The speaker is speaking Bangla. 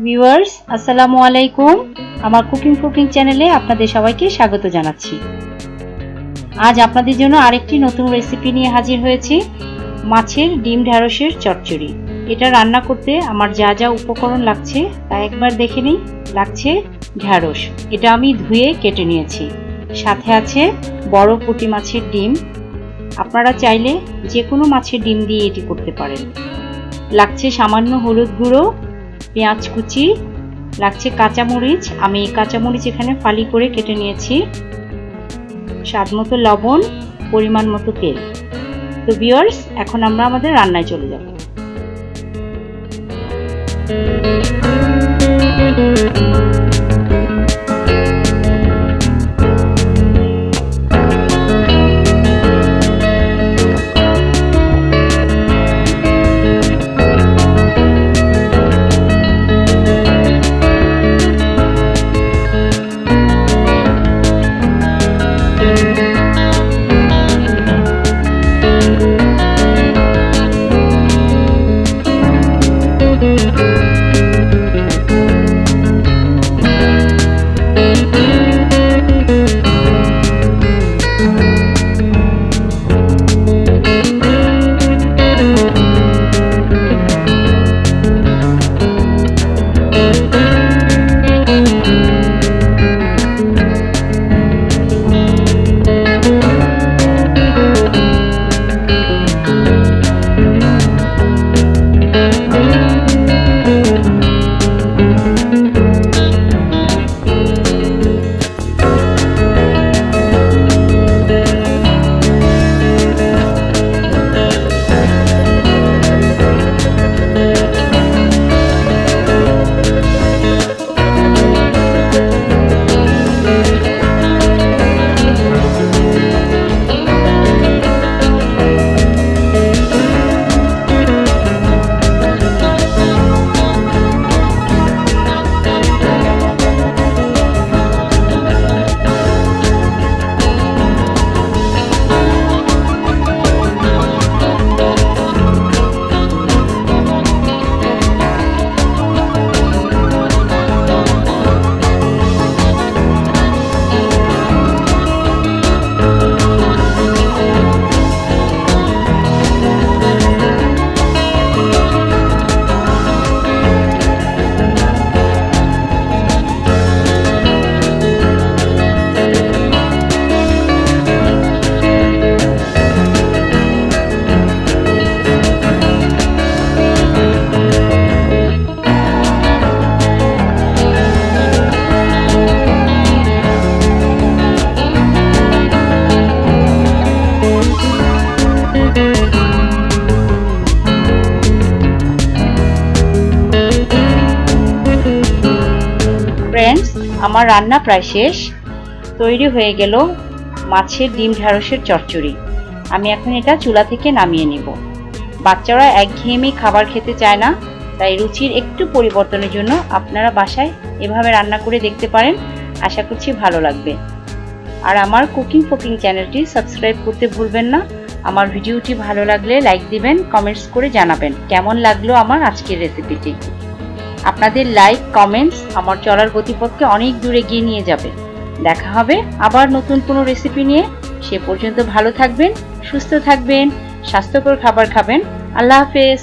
ভিউয়ার্স আসসালামু আলাইকুম। আমার কুকিং চ্যানেলে আপনাদের সবাইকে স্বাগত জানাচ্ছি। আজ আপনাদের জন্য আরেকটি নতুন রেসিপি নিয়ে হাজির হয়েছি, মাছের ডিম ঢ্যাঁড়সের চচ্চড়ি। এটা রান্না করতে আমার যা যা উপকরণ লাগছে তা একবার দেখে নিই। লাগছে ঢ্যাঁড়স, এটা আমি ধুয়ে কেটে নিয়েছি। সাথে আছে বড় পুঁটি মাছের ডিম, আপনারা চাইলে যে কোনো মাছের ডিম দিয়ে এটি করতে পারেন। লাগছে সামান্য হলুদ গুঁড়ো, পেঁয়াজ কুচি, লাগছে কাঁচামরিচ, আমি এই কাঁচামরিচ এখানে ফালি করে কেটে নিয়েছি, স্বাদমতো লবণ, পরিমাণ মতো তেল। তো ভিউয়ার্স, এখন আমরা আমাদের রান্নায় চলে যাব। ফ্রেন্ডস, আমার রান্না প্রায় শেষ। তৈরি হয়ে গেল মাছের ডিম ঢ্যাঁড়সের চচ্চড়ি। আমি এখন এটা চুলা থেকে নামিয়ে নেব। বাচ্চারা একঘেয়েমি খাবার খেতে চায় না, তাই রুচির একটু পরিবর্তনের জন্য আপনারা বাসায় এভাবে রান্না করে দেখতে পারেন। আশা করছি ভালো লাগবে। আর আমার কুকিং চ্যানেলটি সাবস্ক্রাইব করতে ভুলবেন না। আমার ভিডিওটি ভালো লাগলে লাইক দিবেন, কমেন্টস করে জানাবেন কেমন লাগলো আমার আজকের রেসিপিটি। আপনাদের লাইক কমেন্টস আমার চলার গতিপথকে অনেক দূরে এগিয়ে নিয়ে যাবে। দেখা হবে আবার নতুন কোনো রেসিপি নিয়ে। সে পর্যন্ত ভালো থাকবেন, সুস্থ থাকবেন, স্বাস্থ্যকর খাবার খাবেন। আল্লাহ হাফেজ।